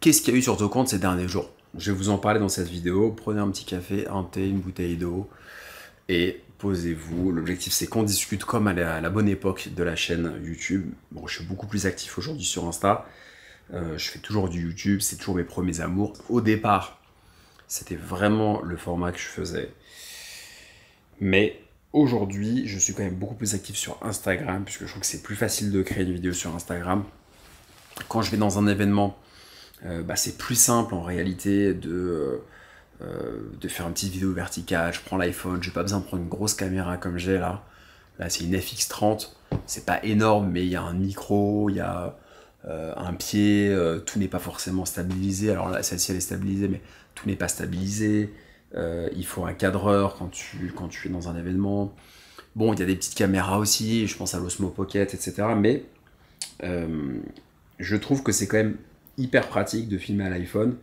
Qu'est-ce qu'il y a eu sur ton compte ces derniers jours? Je vais vous en parler dans cette vidéo. Prenez un petit café, un thé, une bouteille d'eau et posez-vous. L'objectif, c'est qu'on discute comme à la bonne époque de la chaîne YouTube. Bon, je suis beaucoup plus actif aujourd'hui sur Insta. Je fais toujours du YouTube, c'est toujours mes premiers amours. Au départ, c'était vraiment le format que je faisais. Mais aujourd'hui, je suis quand même beaucoup plus actif sur Instagram puisque je trouve que c'est plus facile de créer une vidéo sur Instagram. Quand je vais dans un événement, c'est plus simple en réalité de faire une petite vidéo verticale. Je prends l'iPhone, j'ai pas besoin de prendre une grosse caméra comme j'ai là. Là, c'est une FX30, c'est pas énorme, mais il y a un micro, il y a un pied, tout n'est pas forcément stabilisé. Alors là, celle-ci elle est stabilisée, mais tout n'est pas stabilisé. Il faut un cadreur quand tu es dans un événement. Bon, il y a des petites caméras aussi, je pense à l'Osmo Pocket, etc. Mais je trouve que c'est quand même hyper pratique de filmer à l'iPhone.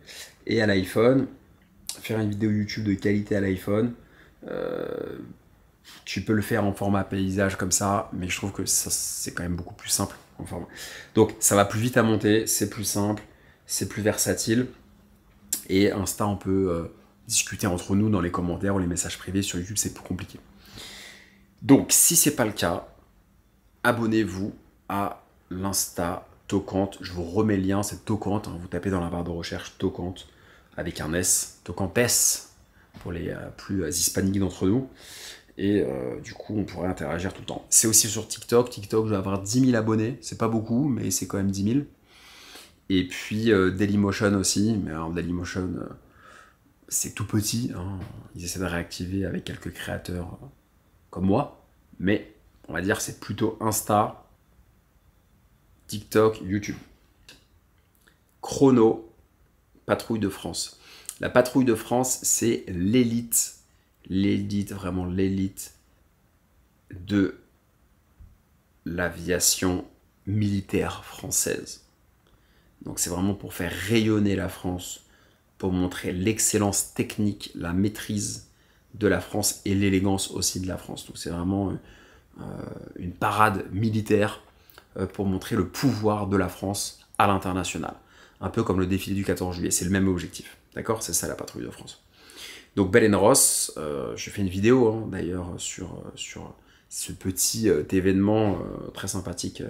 Et à l'iPhone, faire une vidéo YouTube de qualité à l'iPhone, tu peux le faire en format paysage comme ça, mais je trouve que c'est quand même beaucoup plus simple en format. Donc ça va plus vite à monter, c'est plus simple, c'est plus versatile. Et Insta, on peut discuter entre nous dans les commentaires ou les messages privés. Sur YouTube, c'est plus compliqué. Donc si c'est pas le cas, abonnez-vous à l'Insta Tocante. Je vous remets le lien, c'est Tocante. Vous tapez dans la barre de recherche Tocante avec un S, Tocantes pour les plus hispaniques d'entre nous. Et du coup, on pourrait interagir tout le temps. C'est aussi sur TikTok. TikTok, je vais avoir 10 000 abonnés. C'est pas beaucoup, mais c'est quand même 10 000. Et puis Dailymotion aussi. Mais alors, Dailymotion, c'est tout petit. Hein. Ils essaient de réactiver avec quelques créateurs comme moi. Mais on va dire c'est plutôt Insta, TikTok, YouTube. Chrono, Patrouille de France. La Patrouille de France, c'est l'élite, vraiment l'élite de l'aviation militaire française. Donc c'est vraiment pour faire rayonner la France, pour montrer l'excellence technique, la maîtrise de la France et l'élégance aussi de la France. Donc c'est vraiment une parade militaire pour montrer le pouvoir de la France à l'international. Un peu comme le défilé du 14 juillet, c'est le même objectif. D'accord? C'est ça la Patrouille de France. Donc Belen Ross, je fais une vidéo hein, d'ailleurs sur ce petit événement très sympathique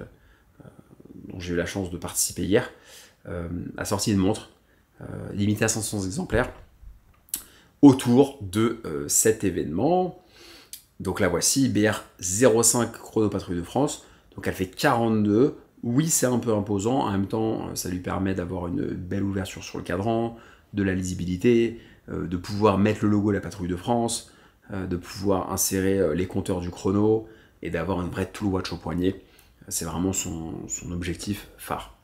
dont j'ai eu la chance de participer hier, a sorti une montre limitée à 500 exemplaires autour de cet événement. Donc la voici, BR05 Chrono Patrouille de France. Donc elle fait 42. Oui, c'est un peu imposant. En même temps, ça lui permet d'avoir une belle ouverture sur le cadran, de la lisibilité, de pouvoir mettre le logo de la Patrouille de France, de pouvoir insérer les compteurs du chrono et d'avoir une vraie tool watch au poignet. C'est vraiment son objectif phare.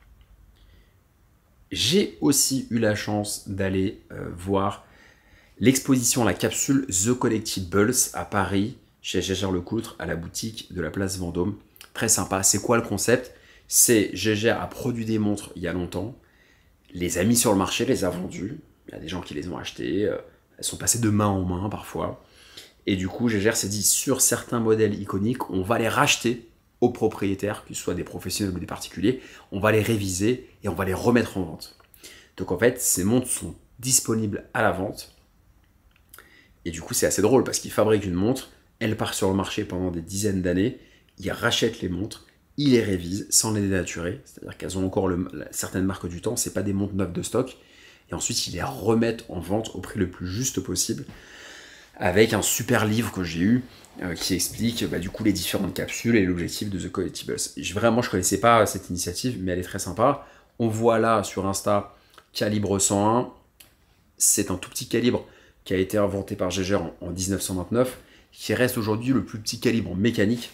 J'ai aussi eu la chance d'aller voir l'exposition La Capsule The Collectibles à Paris, chez Gégère Lecoutre, à la boutique de la place Vendôme. Très sympa. C'est quoi le concept? C'est Gégère a produit des montres il y a longtemps, les a mis sur le marché, les a vendues. Il y a des gens qui les ont achetées, elles sont passées de main en main parfois. Et du coup, Gégère s'est dit, sur certains modèles iconiques, on va les racheter aux propriétaires, que ce soit des professionnels ou des particuliers, on va les réviser et on va les remettre en vente. Donc en fait, ces montres sont disponibles à la vente. Et du coup, c'est assez drôle parce qu'ils fabriquent une montre, elle part sur le marché pendant des dizaines d'années, ils rachètent les montres, ils les révisent sans les dénaturer, c'est-à-dire qu'elles ont encore certaines marques du temps, c'est pas des montres neuves de stock, et ensuite ils les remettent en vente au prix le plus juste possible, avec un super livre que j'ai eu qui explique du coup les différentes capsules et l'objectif de The Collectibles. Vraiment, je connaissais pas cette initiative, mais elle est très sympa. On voit là sur Insta calibre 101, c'est un tout petit calibre qui a été inventé par Gégère en 1929, qui reste aujourd'hui le plus petit calibre mécanique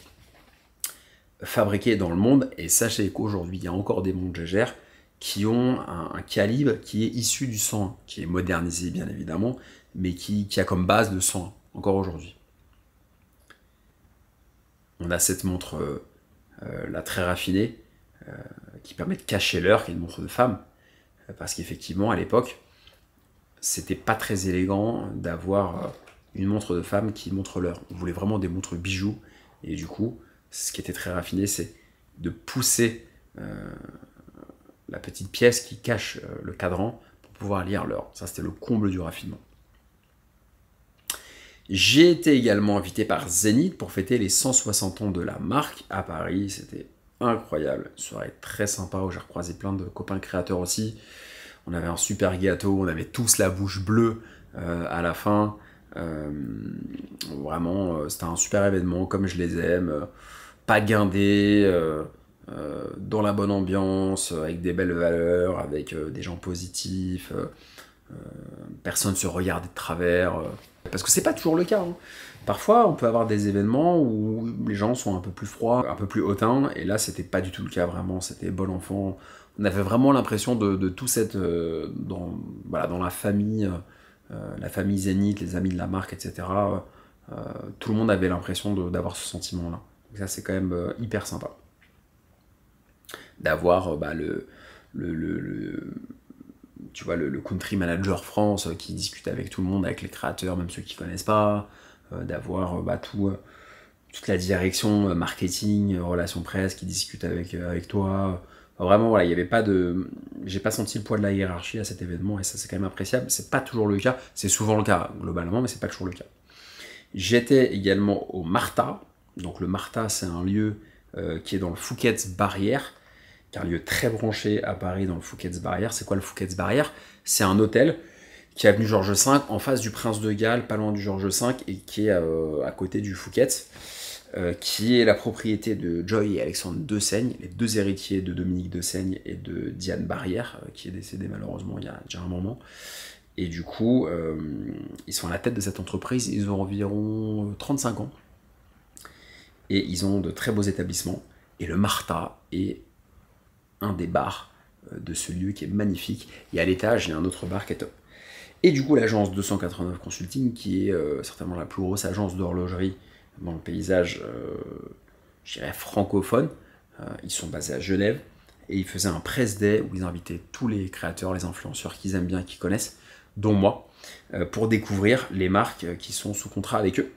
fabriqué dans le monde. Et sachez qu'aujourd'hui, il y a encore des montres Gégère qui ont un calibre qui est issu du 101, qui est modernisé bien évidemment, mais qui a comme base de 101, encore aujourd'hui. On a cette montre là très raffinée, qui permet de cacher l'heure, qui est une montre de femme, parce qu'effectivement, à l'époque, c'était pas très élégant d'avoir une montre de femme qui montre l'heure. On voulait vraiment des montres bijoux, et du coup, ce qui était très raffiné, c'est de pousser la petite pièce qui cache le cadran pour pouvoir lire l'heure. Ça, c'était le comble du raffinement. J'ai été également invité par Zénith pour fêter les 160 ans de la marque à Paris. C'était incroyable, une soirée très sympa où j'ai recroisé plein de copains créateurs aussi. On avait un super gâteau, on avait tous la bouche bleue à la fin. Vraiment, c'était un super événement comme je les aime. Pas guindé, dans la bonne ambiance, avec des belles valeurs, avec des gens positifs. Personne ne se regarde de travers. Parce que c'est pas toujours le cas. Hein. Parfois, on peut avoir des événements où les gens sont un peu plus froids, un peu plus hautains, et là, c'était pas du tout le cas, vraiment. C'était bon enfant. On avait vraiment l'impression de tous être dans la famille Zénith, les amis de la marque, etc. Tout le monde avait l'impression d'avoir ce sentiment-là. Donc ça, c'est quand même hyper sympa. D'avoir tu vois, le country manager France qui discute avec tout le monde, avec les créateurs, même ceux qui ne connaissent pas, d'avoir toute la direction marketing, relations presse qui discute avec toi. Vraiment, voilà, il n'y avait pas de... J'ai pas senti le poids de la hiérarchie à cet événement, et ça, c'est quand même appréciable. C'est pas toujours le cas, c'est souvent le cas, globalement, mais c'est pas toujours le cas. J'étais également au Martha. Donc le Martha, c'est un lieu qui est dans le Fouquet's Barrière, qui est un lieu très branché à Paris dans le Fouquet's Barrière. C'est quoi le Fouquet's Barrière? C'est un hôtel qui est avenue Georges V, en face du Prince de Galles, pas loin du Georges V, et qui est à côté du Fouquet's, qui est la propriété de Joy et Alexandre Dessaigne, les deux héritiers de Dominique Dessaigne et de Diane Barrière, qui est décédée malheureusement il y a déjà un moment. Et du coup, ils sont à la tête de cette entreprise, ils ont environ 35 ans, et ils ont de très beaux établissements, et le Martha est un des bars de ce lieu qui est magnifique, et à l'étage, il y a un autre bar qui est top. Et du coup, l'agence 289 Consulting, qui est certainement la plus grosse agence d'horlogerie dans le paysage, je dirais, francophone, ils sont basés à Genève, et ils faisaient un press day où ils invitaient tous les créateurs, les influenceurs qu'ils aiment bien, qu'ils connaissent, dont moi, pour découvrir les marques qui sont sous contrat avec eux.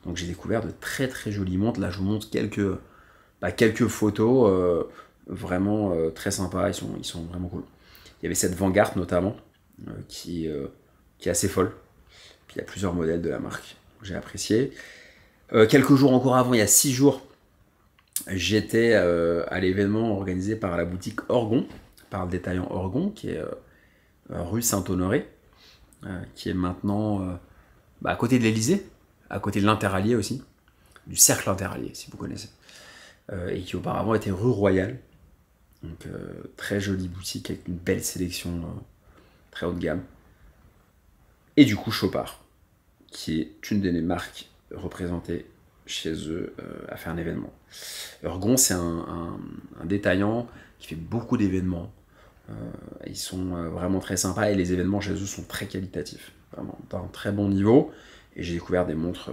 Donc j'ai découvert de très très jolies montres. Là, je vous montre quelques photos vraiment très sympas, ils sont vraiment cool. Il y avait cette Vanguard notamment, qui est assez folle. Puis il y a plusieurs modèles de la marque, j'ai apprécié. Quelques jours encore avant, il y a 6 jours, j'étais à l'événement organisé par la boutique Orgon, par le détaillant Orgon, qui est rue Saint-Honoré, qui est maintenant à côté de l'Elysée, à côté de l'Interallié aussi, du Cercle Interallié, si vous connaissez, et qui auparavant était rue Royale. Donc très jolie boutique avec une belle sélection très haut de gamme. Et du coup Chopard, qui est une des marques représentées chez eux à faire un événement. Orgon, c'est un détaillant qui fait beaucoup d'événements. Ils sont vraiment très sympas et les événements chez eux sont très qualitatifs, vraiment d'un très bon niveau. Et j'ai découvert des montres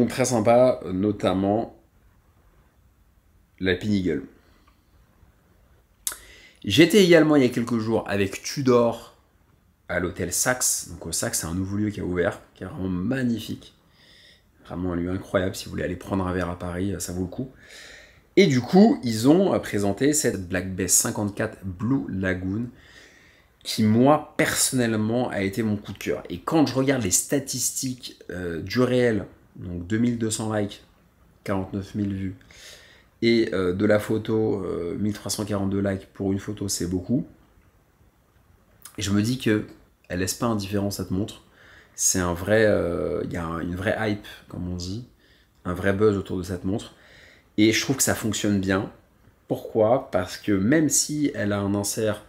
très sympas, notamment la Pinnacle. J'étais également il y a quelques jours avec Tudor à l'hôtel Saxe. Donc au Saxe, c'est un nouveau lieu qui a ouvert, qui est vraiment magnifique. Vraiment un lieu incroyable. Si vous voulez aller prendre un verre à Paris, ça vaut le coup. Et du coup, ils ont présenté cette Black Bay 54 Blue Lagoon, qui moi, personnellement, a été mon coup de cœur. Et quand je regarde les statistiques du réel, donc 2200 likes, 49 000 vues, et de la photo, 1342 likes pour une photo, c'est beaucoup. Et je me dis que elle laisse pas indifférent cette montre. C'est un vrai, il y a une vraie hype, comme on dit, un vrai buzz autour de cette montre. Et je trouve que ça fonctionne bien. Pourquoi? Parce que même si elle a un insert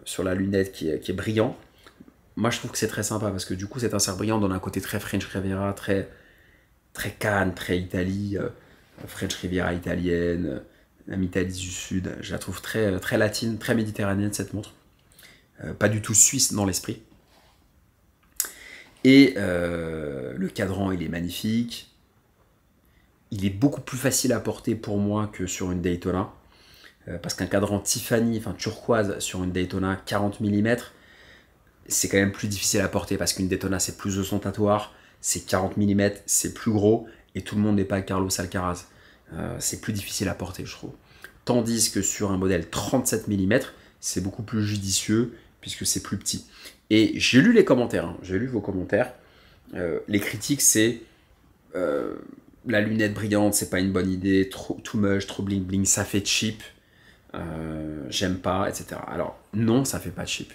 sur la lunette qui est brillant, moi je trouve que c'est très sympa parce que du coup cet insert brillant donne un côté très French Riviera, très Cannes, très Italie, French Riviera italienne, même Italie du Sud. Je la trouve très, très latine, très méditerranéenne cette montre. Pas du tout suisse dans l'esprit. Et le cadran, il est magnifique. Il est beaucoup plus facile à porter pour moi que sur une Daytona. Parce qu'un cadran Tiffany, enfin turquoise, sur une Daytona 40 mm, c'est quand même plus difficile à porter. Parce qu'une Daytona, c'est plus ostentatoire, c'est 40 mm, c'est plus gros, et tout le monde n'est pas Carlos Alcaraz. C'est plus difficile à porter, je trouve. Tandis que sur un modèle 37 mm, c'est beaucoup plus judicieux puisque c'est plus petit. Et j'ai lu les commentaires, hein, j'ai lu vos commentaires. Les critiques, c'est la lunette brillante, c'est pas une bonne idée, too much, trop bling bling, ça fait cheap, j'aime pas, etc. Alors non, ça fait pas cheap.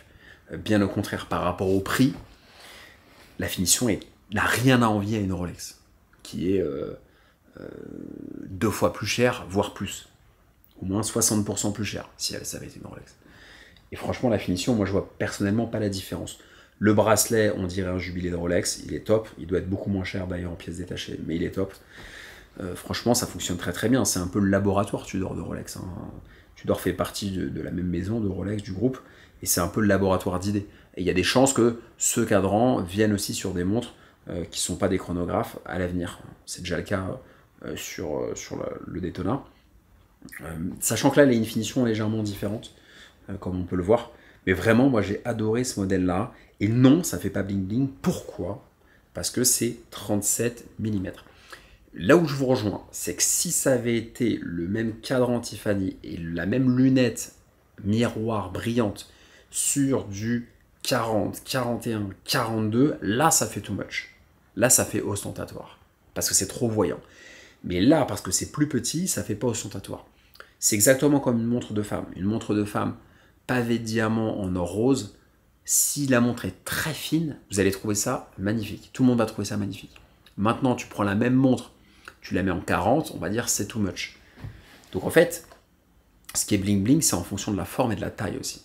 Bien au contraire, par rapport au prix, la finition n'a rien à envier à une Rolex, qui est 2 fois plus chère, voire plus. Au moins 60% plus cher, si ça avait été une Rolex. Et franchement, la finition, moi je vois personnellement pas la différence. Le bracelet, on dirait un jubilé de Rolex, il est top. Il doit être beaucoup moins cher d'ailleurs en pièces détachées, mais il est top. Franchement, ça fonctionne très très bien. C'est un peu le laboratoire Tudor de Rolex. Hein. Tudor fait partie de la même maison de Rolex, du groupe, et c'est un peu le laboratoire d'idées. Et il y a des chances que ce cadran vienne aussi sur des montres qui ne sont pas des chronographes à l'avenir. C'est déjà le cas sur le Daytona. Sachant que là, il y a une finition légèrement différente, comme on peut le voir. Mais vraiment, moi, j'ai adoré ce modèle-là. Et non, ça fait pas bling bling. Pourquoi? Parce que c'est 37 mm. Là où je vous rejoins, c'est que si ça avait été le même cadran Tiffany et la même lunette miroir brillante sur du 40, 41, 42, là, ça fait too much. Là, ça fait ostentatoire. Parce que c'est trop voyant. Mais là, parce que c'est plus petit, ça fait pas ostentatoire. C'est exactement comme une montre de femme. Une montre de femme pavé de diamants en or rose, si la montre est très fine, vous allez trouver ça magnifique. Tout le monde va trouver ça magnifique. Maintenant, tu prends la même montre, tu la mets en 40, on va dire c'est too much. Donc en fait, ce qui est bling bling, c'est en fonction de la forme et de la taille aussi.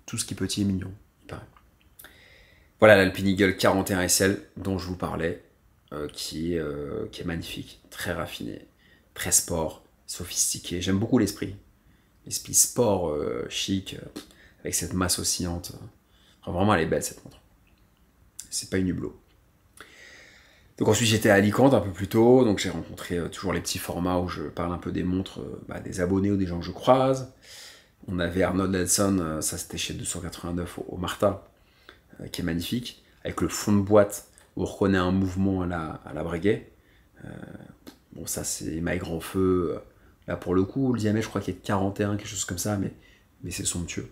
Tout ce qui est petit est mignon, il paraît. Voilà l'Alpine Eagle 41 SL dont je vous parlais, qui est magnifique, très raffiné, très sport, sophistiqué. J'aime beaucoup l'esprit. L'esprit sport, chic, avec cette masse oscillante. Enfin, vraiment, elle est belle cette montre. C'est pas une hublot. Donc ensuite, j'étais à Alicante un peu plus tôt, donc j'ai rencontré toujours les petits formats où je parle un peu des montres des abonnés ou des gens que je croise. On avait Arnold Nelson, ça c'était chez 289 au Marta, qui est magnifique, avec le fond de boîte où on reconnaît un mouvement à la Breguet. Bon, ça c'est Maille Grand Feu. Là, pour le coup, le diamètre, je crois qu'il est de 41, quelque chose comme ça, mais c'est somptueux.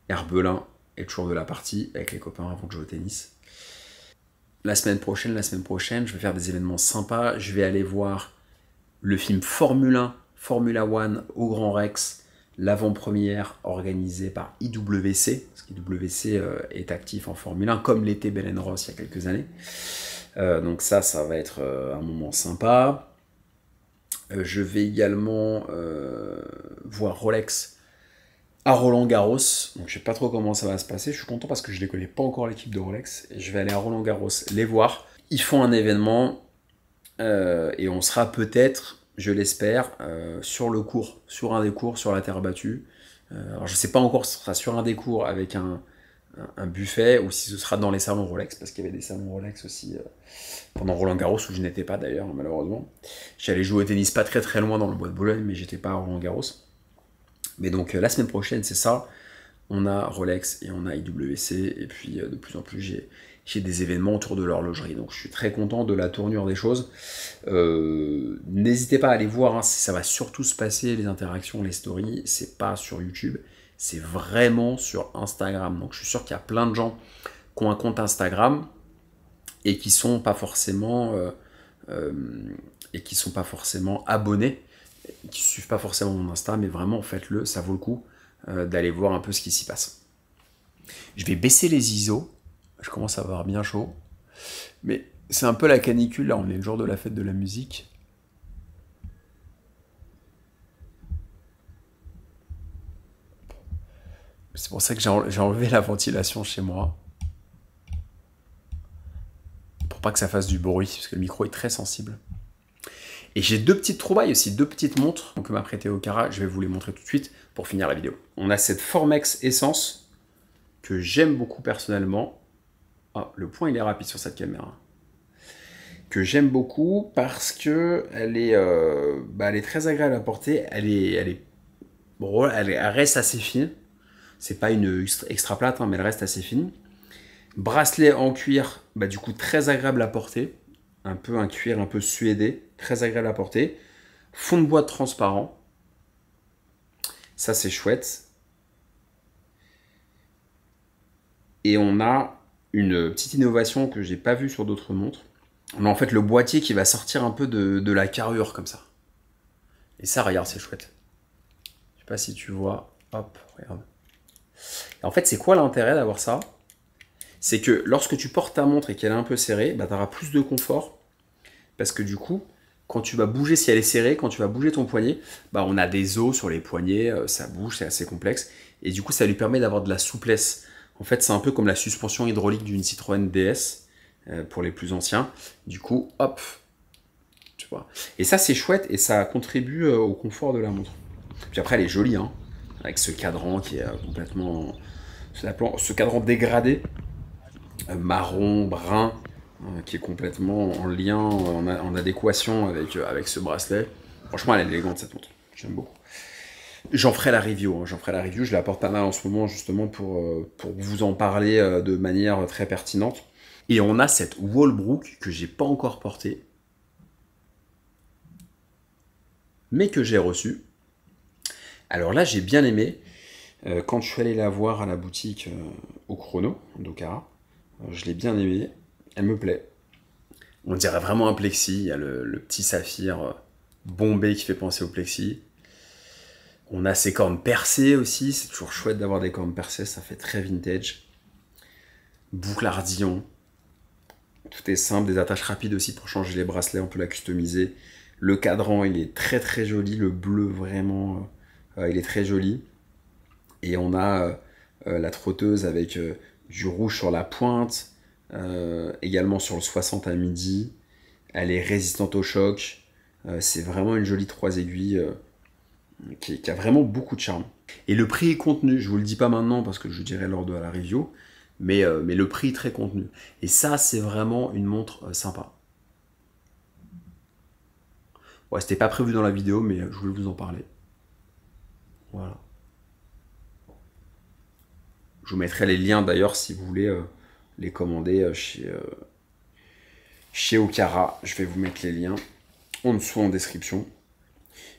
Herbelin est toujours de la partie avec les copains avant de jouer au tennis. La semaine prochaine, je vais faire des événements sympas. Je vais aller voir le film Formula 1 au Grand Rex, l'avant-première organisée par IWC, parce qu'IWC est actif en Formule 1, comme l'était Belen Ross il y a quelques années. Donc ça va être un moment sympa. Je vais également voir Rolex à Roland-Garros. Donc je sais pas trop comment ça va se passer. Je suis content parce que je ne les connais pas encore, l'équipe de Rolex. Et je vais aller à Roland-Garros les voir. Ils font un événement et on sera peut-être, je l'espère, sur le cours, sur un des cours, sur la terre battue. Alors je sais pas encore si ce sera sur un des cours avec un buffet ou si ce sera dans les salons Rolex, parce qu'il y avait des salons Rolex aussi pendant Roland-Garros où je n'étais pas d'ailleurs, malheureusement. J'allais jouer au tennis pas très très loin dans le bois de Boulogne, mais j'étais pas à Roland-Garros. Mais donc la semaine prochaine, c'est ça. On a Rolex et on a IWC, et puis de plus en plus j'ai des événements autour de l'horlogerie. Donc je suis très content de la tournure des choses. N'hésitez pas à aller voir, hein, ça va surtout se passer, les interactions, les stories, c'est pas sur YouTube, c'est vraiment sur Instagram. Donc je suis sûr qu'il y a plein de gens qui ont un compte Instagram et qui sont pas forcément abonnés, qui suivent pas forcément mon Insta, mais vraiment faites-le, ça vaut le coup d'aller voir un peu ce qui s'y passe. Je vais baisser les ISO, je commence à avoir bien chaud, mais c'est un peu la canicule, là on est le jour de la fête de la musique. C'est pour ça que j'ai enlevé la ventilation chez moi. Pour pas que ça fasse du bruit, parce que le micro est très sensible. Et j'ai deux petites trouvailles aussi, deux petites montres que m'a prêté Okara, je vais vous les montrer tout de suite pour finir la vidéo. On a cette Formex Essence que j'aime beaucoup personnellement. Ah, le point il est rapide sur cette caméra. Que j'aime beaucoup parce que elle est très agréable à porter, elle reste assez fine. C'est pas une extra plate, hein, mais elle reste assez fine. Bracelet en cuir, du coup très agréable à porter. Un cuir un peu suédé, très agréable à porter. Fond de bois transparent. Ça, c'est chouette. Et on a une petite innovation que j'ai pas vue sur d'autres montres. On a en fait le boîtier qui va sortir un peu de la carrure comme ça. Et ça, regarde, c'est chouette. Je sais pas si tu vois. Hop, regarde. Et en fait, c'est quoi l'intérêt d'avoir ça? C'est que lorsque tu portes ta montre et qu'elle est un peu serrée, bah, tu auras plus de confort. Parce que du coup, quand tu vas bouger, si elle est serrée, quand tu vas bouger ton poignet, bah, on a des os sur les poignets, ça bouge, c'est assez complexe. Et du coup, ça lui permet d'avoir de la souplesse. En fait, c'est un peu comme la suspension hydraulique d'une Citroën DS, pour les plus anciens. Du coup, hop, tu vois. Et ça, c'est chouette et ça contribue au confort de la montre. Puis après, elle est jolie, hein, avec ce cadran qui est complètement... Ce cadran dégradé, marron, brun, qui est complètement en lien, en adéquation avec ce bracelet. Franchement, elle est élégante cette montre, j'aime beaucoup. J'en ferai la review, hein. Je la porte pas mal en ce moment justement pour vous en parler de manière très pertinente. Et on a cette Walbrook que j'ai pas encore portée, mais que j'ai reçue. Alors là, j'ai bien aimé. Quand je suis allé la voir à la boutique au Chrono, d'Okara, je l'ai bien aimée. Elle me plaît. On dirait vraiment un plexi. Il y a le petit saphir bombé qui fait penser au plexi. On a ces cornes percées aussi. C'est toujours chouette d'avoir des cornes percées. Ça fait très vintage. Boucle ardillon. Tout est simple. Des attaches rapides aussi pour changer les bracelets. On peut la customiser. Le cadran, il est très très joli. Le bleu, vraiment, il est très joli. Et on a la trotteuse avec du rouge sur la pointe. Également sur le 60 à midi. Elle est résistante au choc. C'est vraiment une jolie 3 aiguilles qui a vraiment beaucoup de charme. Et le prix est contenu. Je vous le dis pas maintenant parce que je dirai lors de la review. Mais le prix est très contenu. Et ça, c'est vraiment une montre sympa. Ouais, c'était pas prévu dans la vidéo, mais je voulais vous en parler. Voilà. Je vous mettrai les liens d'ailleurs si vous voulez les commander chez Okara. Je vais vous mettre les liens en dessous en description.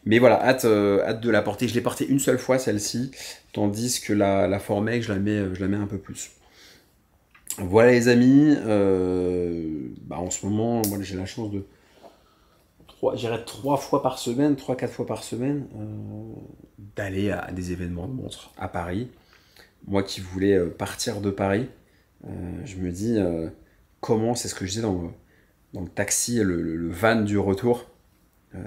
Mais voilà, hâte de la porter. Je l'ai portée une seule fois celle-ci, tandis que la Formec, je la mets un peu plus. Voilà les amis, en ce moment, moi j'ai la chance de j'irai 3 fois par semaine, 3-4 fois par semaine, d'aller à des événements de montres à Paris. Moi qui voulais partir de Paris, je me dis comment, c'est ce que je disais dans le taxi, le van du retour,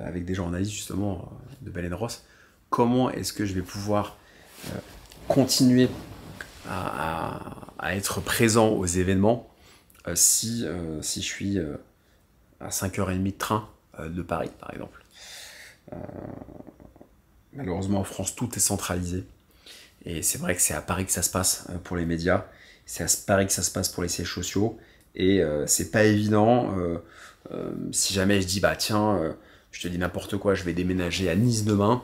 avec des journalistes justement de Baleine Ross, comment est-ce que je vais pouvoir continuer à être présent aux événements si je suis à 5h30 de train de Paris, par exemple. Malheureusement, en France, tout est centralisé. Et c'est vrai que c'est à Paris que ça se passe pour les médias. C'est à Paris que ça se passe pour les sièges sociaux. Et c'est pas évident. Si jamais je dis, bah tiens, je te dis n'importe quoi, je vais déménager à Nice demain,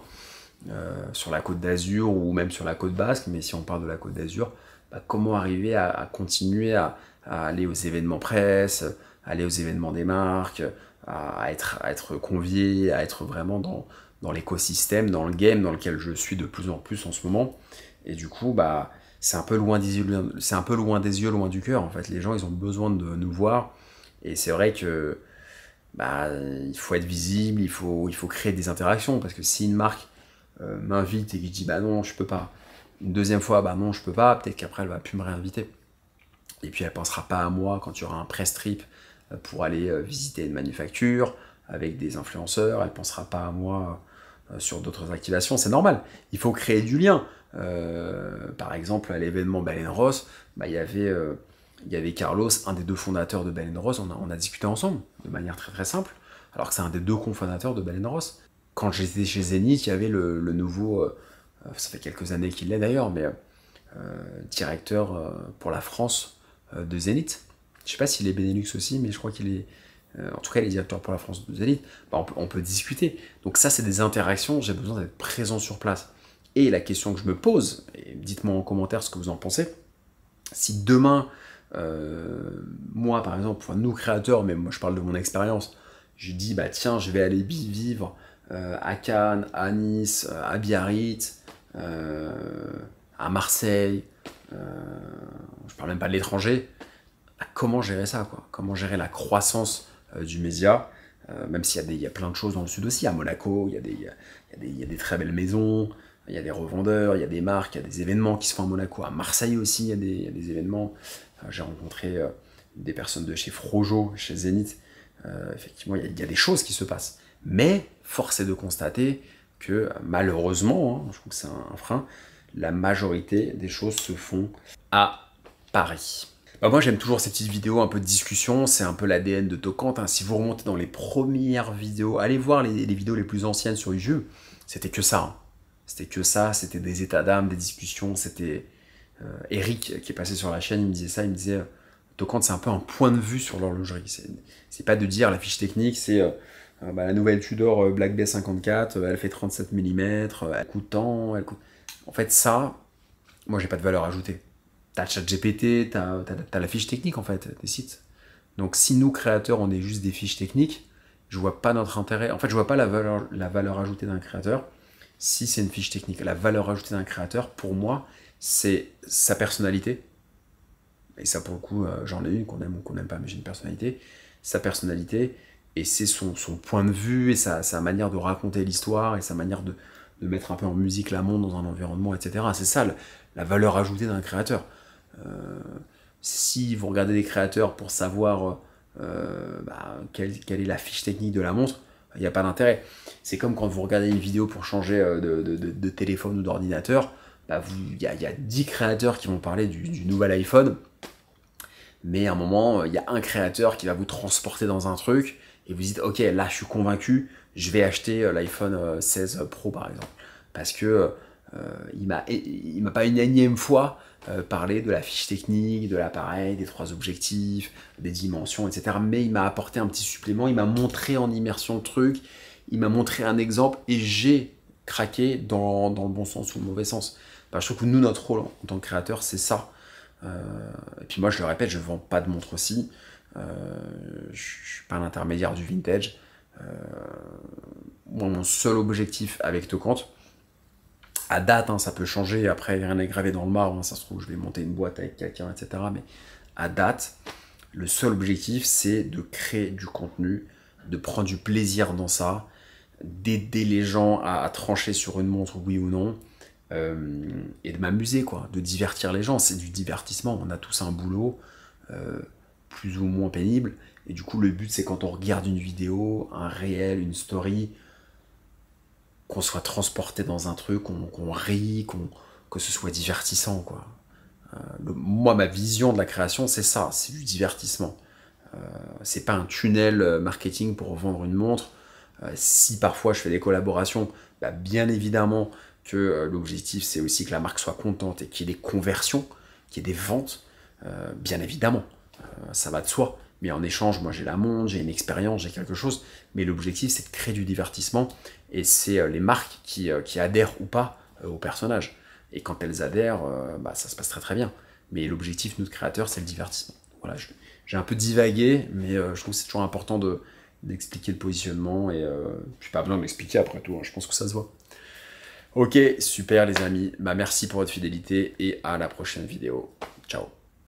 sur la Côte d'Azur ou même sur la Côte Basque, mais si on parle de la Côte d'Azur, bah, comment arriver à continuer à aller aux événements presse, aller aux événements des marques, à être convié, à être vraiment dans l'écosystème, dans le game dans lequel je suis de plus en plus en ce moment. Et du coup, bah, c'est un peu loin des yeux, loin du cœur. En fait, les gens, ils ont besoin de nous voir. Et c'est vrai que bah, il faut être visible, il faut créer des interactions. Parce que si une marque m'invite et que je dis bah non, je peux pas, une deuxième fois, bah non, je peux pas, peut-être qu'après, elle va plus me réinviter. Et puis, elle pensera pas à moi quand il y aura un press trip pour aller visiter une manufacture avec des influenceurs. Elle pensera pas à moi sur d'autres activations. C'est normal. Il faut créer du lien. Par exemple, à l'événement Baleine Ross, bah, il y avait Carlos, un des 2 fondateurs de Baleine Ross. On a discuté ensemble de manière très très simple, alors que c'est un des 2 cofondateurs de Baleine Ross. Quand j'étais chez Zenith, il y avait le nouveau, ça fait quelques années qu'il l'est d'ailleurs, mais directeur pour la France de Zenith. Je sais pas s'il est Benelux aussi, mais je crois qu'il est... en tout cas, il est directeur pour la France de Zenith. Bah, on peut discuter. Donc ça, c'est des interactions. J'ai besoin d'être présent sur place. Et la question que je me pose, et dites-moi en commentaire ce que vous en pensez, si demain, moi, par exemple, enfin, nous créateurs, mais moi je parle de mon expérience, je dis, bah tiens, je vais aller vivre à Cannes, à Nice, à Biarritz, à Marseille, je parle même pas de l'étranger. Bah, comment gérer ça, quoi? Comment gérer la croissance du média, même s'il y a plein de choses dans le sud aussi. À Monaco, il y a des très belles maisons, il y a des revendeurs, il y a des marques, il y a des événements qui se font à Monaco. À Marseille aussi, il y a des événements. J'ai rencontré des personnes de chez Frojo, chez Zénith. Effectivement, il y a des choses qui se passent. Mais force est de constater que malheureusement, hein, je trouve que c'est un frein, la majorité des choses se font à Paris. Bah moi j'aime toujours ces petites vidéos un peu de discussion, c'est un peu l'ADN de Tocante. Hein. Si vous remontez dans les premières vidéos, allez voir les vidéos les plus anciennes sur YouTube, c'était que ça. Hein. C'était que ça, c'était des états d'âme, des discussions, c'était Eric qui est passé sur la chaîne, il me disait ça, il me disait Tocante c'est un peu un point de vue sur l'horlogerie. C'est pas de dire la fiche technique, c'est bah, la nouvelle Tudor Black Bay 54, elle fait 37 mm, elle coûte tant, elle coûte... En fait ça, moi j'ai pas de valeur ajoutée. T'as ChatGPT, t'as la fiche technique en fait, des sites. Donc si nous créateurs on est juste des fiches techniques, je vois pas notre intérêt. En fait je vois pas la valeur ajoutée d'un créateur si c'est une fiche technique. La valeur ajoutée d'un créateur pour moi c'est sa personnalité. Et ça pour le coup j'en ai une, qu'on aime ou qu'on n'aime pas, mais j'ai une personnalité. Sa personnalité et c'est son point de vue et sa manière de raconter l'histoire et sa manière de mettre un peu en musique la monde dans un environnement, etc. C'est ça la valeur ajoutée d'un créateur. Si vous regardez des créateurs pour savoir quelle est la fiche technique de la montre, il n'y a pas d'intérêt. C'est comme quand vous regardez une vidéo pour changer de téléphone ou d'ordinateur, il y a 10 créateurs qui vont parler du nouvel iPhone, mais à un moment, il y a un créateur qui va vous transporter dans un truc, et vous dites, ok, là je suis convaincu, je vais acheter l'iPhone 16 Pro par exemple, parce que il m'a pas une énième fois parlé de la fiche technique, de l'appareil, des 3 objectifs, des dimensions, etc. Mais il m'a apporté un petit supplément, il m'a montré en immersion le truc, il m'a montré un exemple et j'ai craqué dans le bon sens ou le mauvais sens. Je trouve que nous, notre rôle en tant que créateur, c'est ça. Et puis moi, je le répète, je ne vends pas de montre aussi. Je ne suis pas l'intermédiaire du vintage. Moi, mon seul objectif avec Tocante, à date, hein, ça peut changer, après rien n'est gravé dans le marbre, hein, ça se trouve je vais monter une boîte avec quelqu'un, etc. Mais à date, le seul objectif c'est de créer du contenu, de prendre du plaisir dans ça, d'aider les gens à trancher sur une montre oui ou non, et de m'amuser, quoi, de divertir les gens. C'est du divertissement, on a tous un boulot plus ou moins pénible, et du coup le but c'est quand on regarde une vidéo, un réel, une story, qu'on soit transporté dans un truc, qu'on rit, que ce soit divertissant, quoi. Moi, ma vision de la création, c'est ça, c'est du divertissement. C'est pas un tunnel marketing pour vendre une montre. Si parfois je fais des collaborations, bien évidemment que l'objectif, c'est aussi que la marque soit contente et qu'il y ait des conversions, qu'il y ait des ventes, bien évidemment. Ça va de soi. Mais en échange, moi j'ai la montre, j'ai une expérience, j'ai quelque chose. Mais l'objectif, c'est de créer du divertissement. Et c'est les marques qui adhèrent ou pas au personnage. Et quand elles adhèrent, ça se passe très très bien. Mais l'objectif, nous, de créateurs, c'est le divertissement. Voilà, j'ai un peu divagué, mais je trouve que c'est toujours important d'expliquer le positionnement. Et puis pas besoin de m'expliquer après tout, hein, je pense que ça se voit. Ok, super les amis. Merci pour votre fidélité et à la prochaine vidéo. Ciao.